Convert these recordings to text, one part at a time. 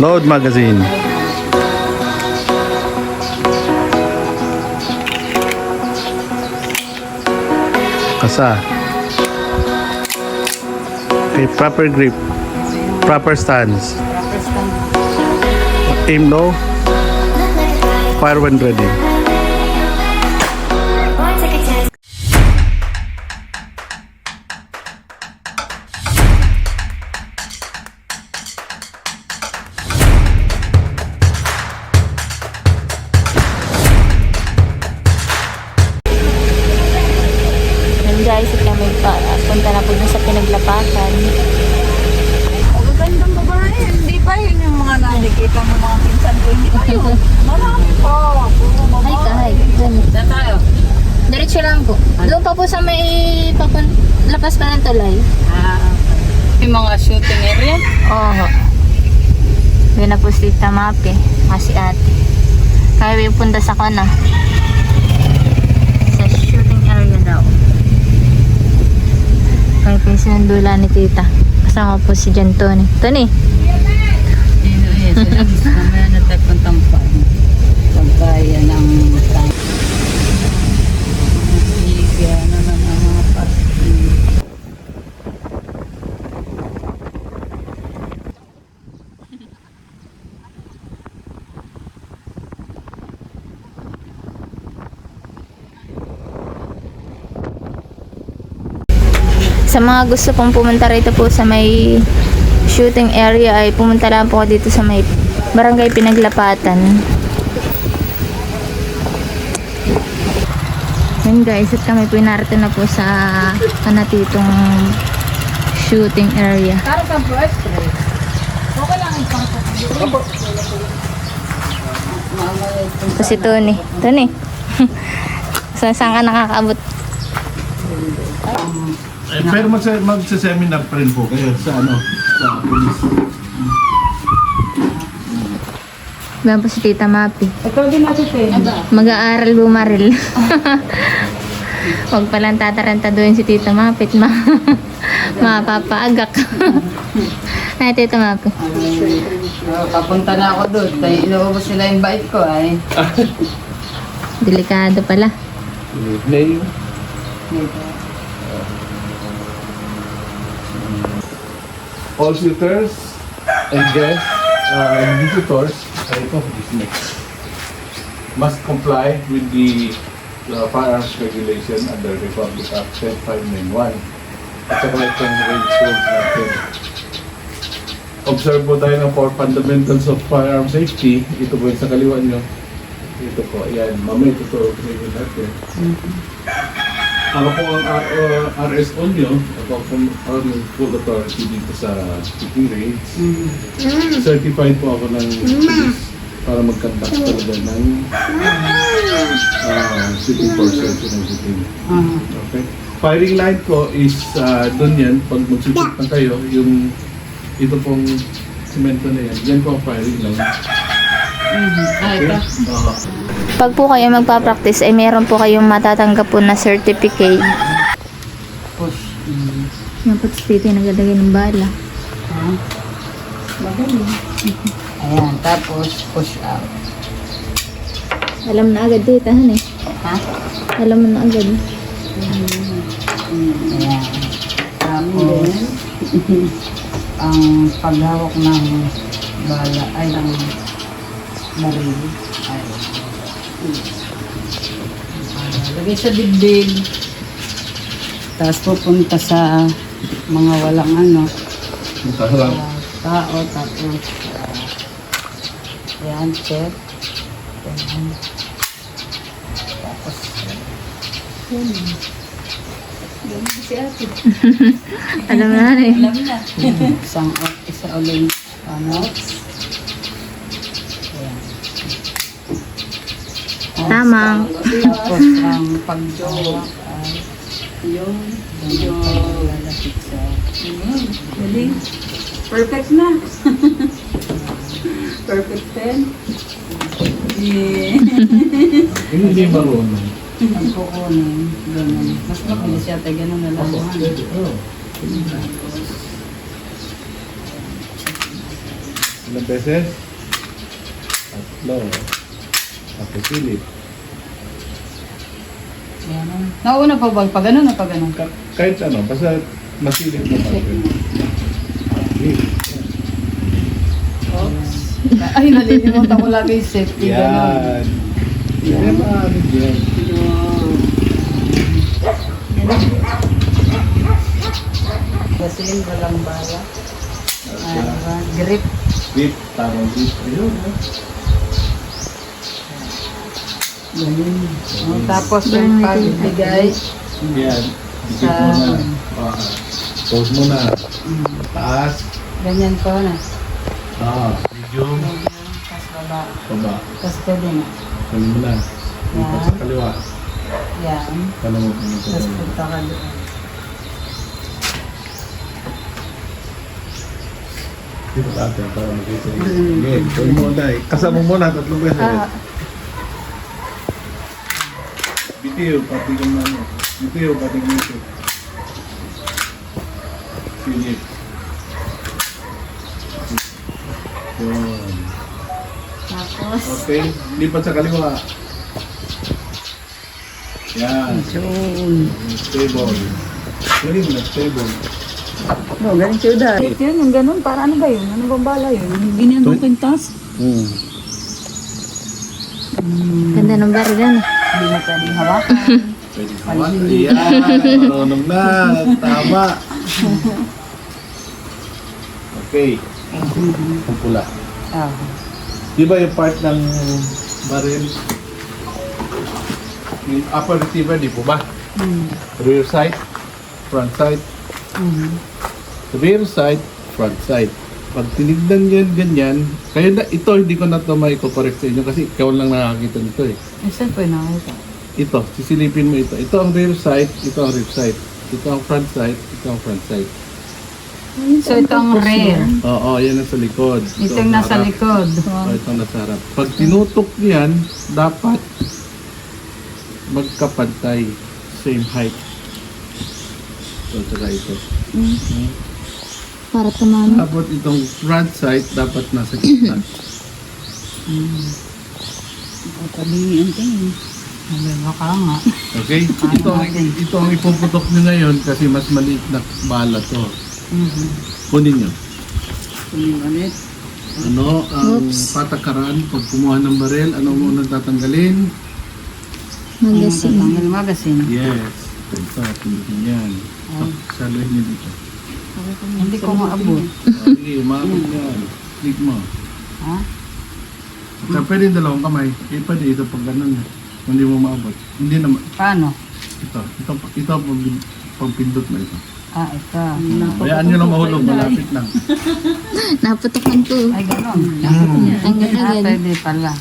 Load magazine. Kasa. Okay, proper grip. Proper stance. Aim low. Fire when ready. Guys, at kami punta na po dun sa pinaglapatan. Magagandang babae. Hindi ba yun yung mga nakikita mo mga pinsan ko? Hindi ba yun? Marami pa. Puro babae. Ay, kahay. Saan tayo? Diretso lang po. Doon pa po sa may lapas pa ng tulay. Yung mga shooting area? Oo. Doon na po si Tamape. Kasi ate. Kaya may punta sa kana. Sa shooting area daw. Kaya pinsinandula ni tita. Kasama po si Jan Tony. Tony! Sino eh? Mamaya na tayo puntang pagkaya ng higa na ng mga parking. Sa mga gusto pong pumunta rito po sa may shooting area ay pumunta lang po dito sa may barangay Pinaglapatan. Yun guys, at kami po narito na po sa kanatitong shooting area. Parang kang pwesto. Okay lang yung pang Ito si Tony. Tony! Saan ka nakakaabot? Pero magsa-seminar pa rin po kayo sa sa police. Diyan po si Tita Mapi. Ikaw din natin Mag-aaral bumaril. Huwag palang tatarantaduhin si Tita Mapit. Mapapaagak. Ay, Tita Mapi. Papunta na ako doon. Inuubos nila yung bait ko ay. Delikado pala. Play. All shooters and guests and visitors must comply with the firearms regulation under Republic Act 10591 at saka itong range rules natin. Observe po tayo ng 4 fundamentals of firearm safety. Ito po yung sa kaliwa nyo. Ito po, ayan. Mamay ito natin. Ako po ang RSO nyo, ako po ang full authority dito sa shooting range. Certified po ako ng police para mag-conduct talaga ng shooting portion ng shooting. Okay? Firing line ko is doon yan, pag mag-shoot na kayo, yung ito pong semento na yan, yan po ang firing line. Okay? Pag po kayo magpa-practice, ay meron po kayong matatanggap po na certificate. Push. Yan po si Tita nagalagay ng bala. Magaling. Ayan, tapos push out. Alam na agad Tita, han eh. Ha? Alam mo na agad. Ayan. Tapos, ang paghawak ng bala ay ng baril ay lagay sa dibdib, tapos pupunta sa mga walang tao, tapos yan, check, yan. Tapos Alam na eh. isa ulit Tama. tapos ang paghawak ay yung lalapit sa galing. Perfect na. Perfect 10. Yeah. Hindi marunong. Ang kukunin, ganun. Mas mabilis yata ganun na lang. Ilang beses? Tatlo. Tapos silip. Yan. Nauna pa ba? Pag ano na pag ano? Kahit ano, basta masilip mo pa rin. Okay. Ay, nalilimutan ko lagi yung safety. Ganon. Yan. Hindi maaaring yan. Basin, walang bala. Grip. Grip, tamang grip. Ayun, ha? Ganun. Tapos yung pagbigay Yan. Dikit sa... mo na. Pose mo na. Taas. Ganyan ko na. Medium. Tapos baba. Baba. Tapos pwede na. Kalim mo na. Dito sa kaliwa. Yan. Paano mo pumunta Tapos doon? punta ka doon. Dito natin para makita yun. Sige, tuloy mo na eh. Kasama mo na, 3 beses. Bitiyo, pati kung ano. Bitiyo, pati kung ito. Silip. Yun. Tapos, Okay, lipat sa kaliwa. Yan. Stable. Pwede mo na, stable. No, galing siya dahil. Yun, yung ganun. Para ano ba yun? Ano bang bala yun? Ganyan mo pintas? ganda ng baril yan. Hindi mo pwedeng hawakan. Pwede naman. Ayan, marunong na. Tama. Okay. Ang pula. Ah. Di ba yung part ng baril? Yung upper receiver, di po ba? Rear side, front side. Rear side, front side. Pag tinignan nyo yun ganyan, kaya na, ito hindi ko na ito mai-correct sa inyo kasi ikaw lang nakakita nito eh. Saan po yung nakita? Ito, sisilipin mo ito. Ito ang rear side, ito ang rear side. Ito ang front side, ito ang front side. So ito ang rear. Oo, yan ang sa likod. Ito yung nasa harap. likod. Ito ang nasa harap. Pag tinutok niyan, dapat magkapantay. Same height. So, saka ito. Para tumama. Dapat itong front side, dapat nasa gitna. Patalingan kayo. Baka nga. Okay? Ito ang ipuputok nyo ngayon kasi mas maliit na bala to. Kunin nyo. Ulit. Ano ang patakaran pag kumuha ng baril? Ano muna tatanggalin? Magasin. Tanggal magasin. Yes. Ito, pindutin yan. Saluhin nyo dito. Hindi ko maabot. Okay, umabot yan. Click mo. Ha? Kaya pwede yung dalawang kamay. Pwede ito pag ganun. Hindi mo maabot. Hindi naman. Paano? Ito pag pindot na ito. Ito. Bayaan nyo lang mahulog. Malapit lang. Naputokan ko. Ay, gano'n. Ang ganda. Pwede pala.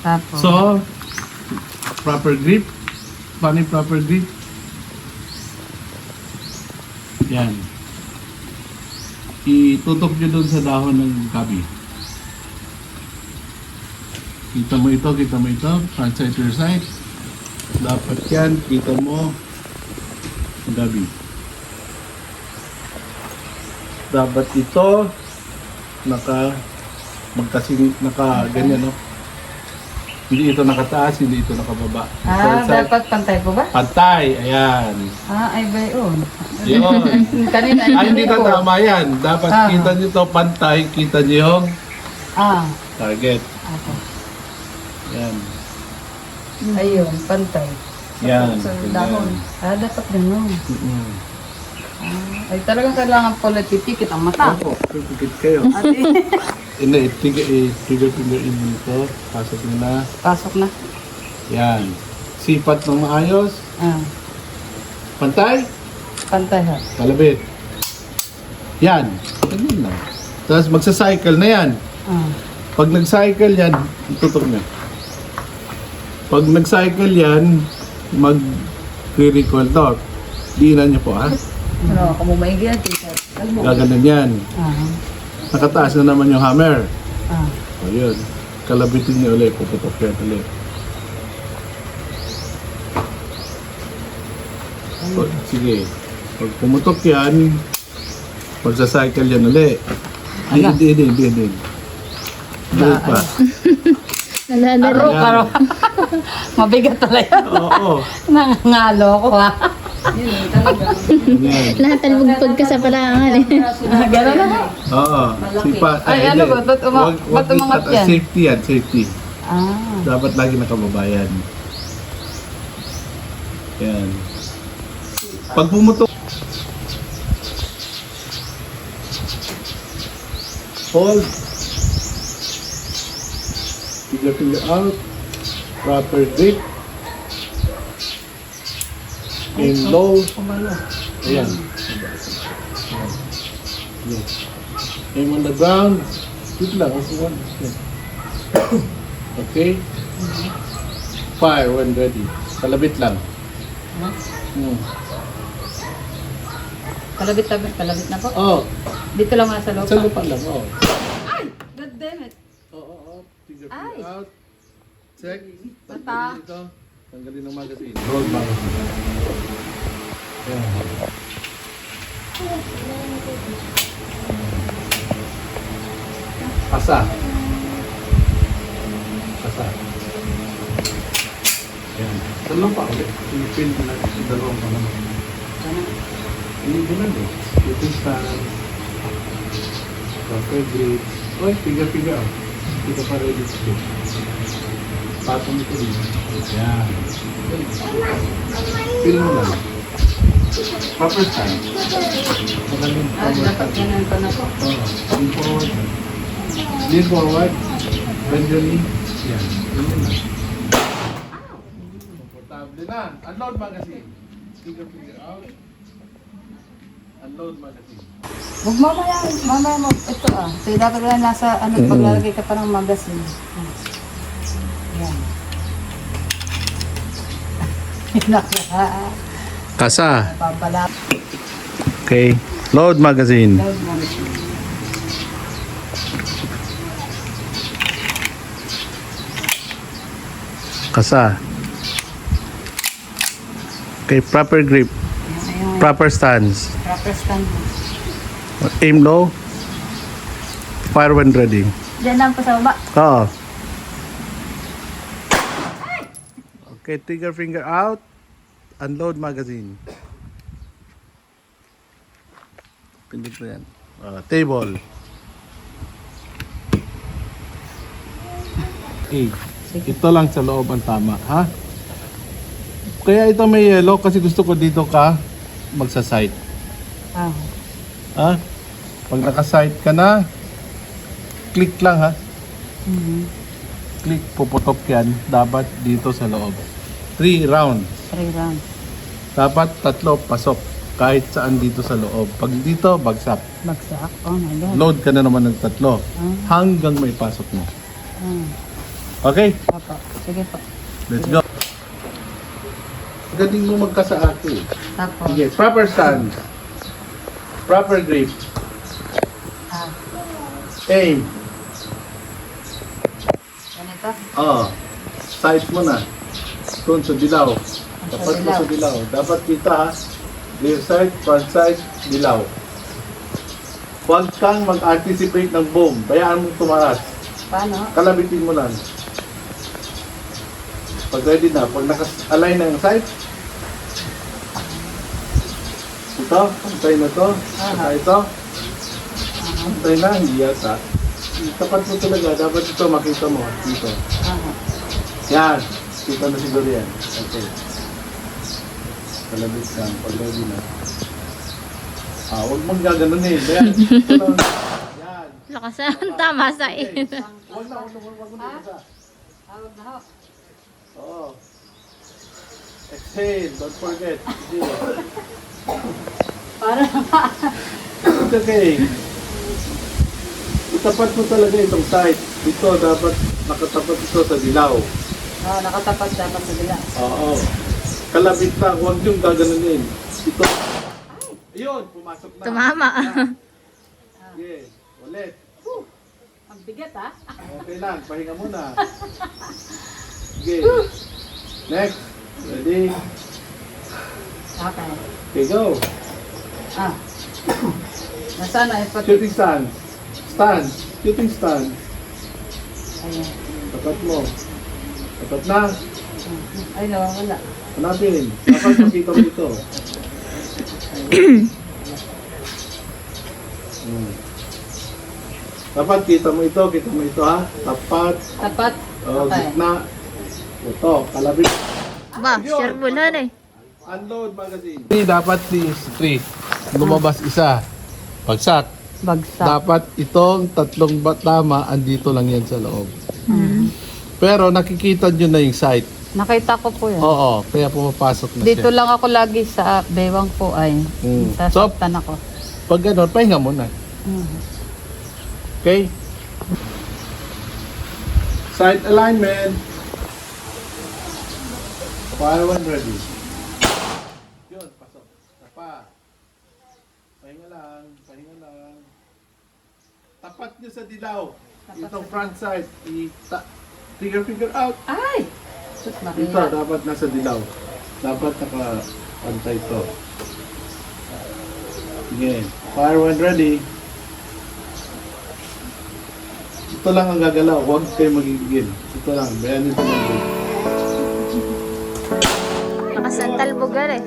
Tapos. So, proper grip. Paano yung proper grip? Yan. Itutok nyo doon sa dahon ng gabi. Kita mo ito, front side, rear side. Dapat yan, kita mo ang gabi. Dapat ito naka ganyan, no? Hindi ito nakataas, hindi ito nakababa. Front side, Dapat pantay po ba? pantay, ayan. Ay ba yun? Yun. Kanina. Hindi na tama yan. Dapat kita nyo to pantay, kita nyo yung target. Yan. Ayun, pantay. Yan. Sa ganyan. dahon. Dapat ganun. Mm-mm. Ay talagang kailangan pala titikit ang mata. Opo, pipikit kayo. Hindi, trigger finger in dito. Pasok nyo na. Pasok na. Yan. Sipat ng maayos. Pantay. Pantay ha. Kalabit. Yan. Ganyan lang. Tapos magsa-cycle na yan. Pag nag-cycle yan, tutok nyo. Pag nag-cycle yan, mag-recoil to. Diinan nyo po, ha? Ano, kung maigi yan, t-shirt. Gaganon yan. Nakataas na naman yung hammer. O yun. Kalabitin nyo ulit. Puputok yan ulit. O, sige. Pag pumutok yan, magsa-cycle yan ulit. Hindi. Balik pa. Nalalaro. Karo. Mabigat talaga. Oo. Nangangalo ko ha. Yan. Natalbugpag ka sa palangan eh. Gano'n na. Oo. Sipa. Ay, ano ba? Ba't umangat yan? Safety yan, safety. Ah. Dapat lagi nakababayan. Yan. Pag pumutok, hold. Finger out. Proper grip. Aim low. Ayan. Yes. Aim on the ground. Dito lang. Kasi one. Yan. Okay. Fire when ready. Kalabit lang. Kalabit na po. Oh, Dito lang nga sa loob. sa lupa lang. Oh. God damn it. Oo. Finger Ay. out. Check. Mata. Tanggalin ito. Tanggalin ng magazine. Roll magazine. Yan. Asa. Yan. Sa lupa ulit. Pilipin na sa dalawang pa naman. Hindi ko lang eh. Ito yung stand. Proper grip. Oy, finger out. Hindi ka pa ready to do. Patong ito din. Yan. Feel mo lang. Proper stand. Magaling Ah, dapat stand. ganun pa na po. Lean forward. Lean forward. Bend your knee. Yan. Ganyan lang. Komportable na. Unload magazine. Finger out. Unload magazine. Huwag mamaya mo. Ito ah. So, dapat lang nasa, paglalagay ka pa ng magazine. Yan. Kasa. Papala. Okay. Load magazine. Kasa. Okay, proper grip. Proper stance. Proper stand mo. Aim low. Fire when ready. Diyan lang po sa baba. Oo. Okay, trigger finger out. Unload magazine. Pindot mo yan. Table. Ito lang sa loob ang tama, ha? Kaya ito may yellow kasi gusto ko dito ka magsa-sight. Ah. Ha? Pag naka-sight ka na, click lang ha. Click, puputok yan. Dapat dito sa loob. 3 rounds. 3 rounds. Dapat 3 pasok. Kahit saan dito sa loob. Pag dito, bagsak. Bagsak. Oh my God. Load ka na naman ng 3. Hanggang may pasok mo. Okay? Opo. Sige po. Let's go. Galing mo magkasaaki. Tapos. Sige, proper stance. Proper grip. Ah. Aim. Ganito. Sight mo na. Doon sa dilaw. Dapat mo sa dilaw. Dapat kita ha. Rear side, front side, dilaw. Huwag kang mag-anticipate ng boom. Bayaan mo tumaras. Paano? Kalabitin mo lang. Pag ready na, pag naka-align na yung sight, ito, antay na to, saka ito, antay na, hindi yata. Tapat mo talaga, dapat ito makita mo, dito. Yan, kita na siguro yan. Okay. Kalabit ka, pag ready na. Huwag mong gaganon eh. Yan, ito lang. Yan. Lakas na tama sa Okay. ina. Huwag na isa. Hawag na hawag. Oo. Exhale, don't forget. Sige. Para It's okay. Itapat mo talaga itong side. Ito, dapat nakatapat ito sa dilaw. nakatapat dapat sa bila. Oo. Kalabit lang, huwag yung gaganunin. Ito. Ayun, pumasok na. Tumama. Sige, ulit. Ang bigat ah. Okay lang, pahinga muna. Sige. Next. Ready? Okay. Okay, go. Nasaan na? Shooting stance. Stand. Shooting stand. Ayan. Tapat mo. Tapat na. Ay, nawawala. Hanapin. Dapat makita mo ito. Dapat kita mo ito ha. Tapat. Tapat. Okay. Gitna. Ito, kalabit. Ba, sure mo na eh. Unload magazine. Dapat ni 3. Lumabas isa. Bagsak. Bagsak. Dapat itong tatlong tama, andito lang yan sa loob. Pero nakikita nyo na yung site. Nakita ko po yan. Oo, kaya pumapasok na Dito siya. lang ako lagi sa bewang po ay. So, Sasaktan ako. pag gano'n, pahinga muna. Okay? Side alignment. Fire when ready. Yun, pasok. Tapa. Pahinga lang, pahinga lang. Tapat nyo sa dilaw. Itong front side. Figure out. Ay! Sus, Ito, Maria. dapat nasa dilaw. Dapat nakapantay ito. Sige. Fire when ready. Ito lang ang gagalaw. Huwag kayo magigigil. Ito lang. Bayan ito lang. Nakasantal bugar eh.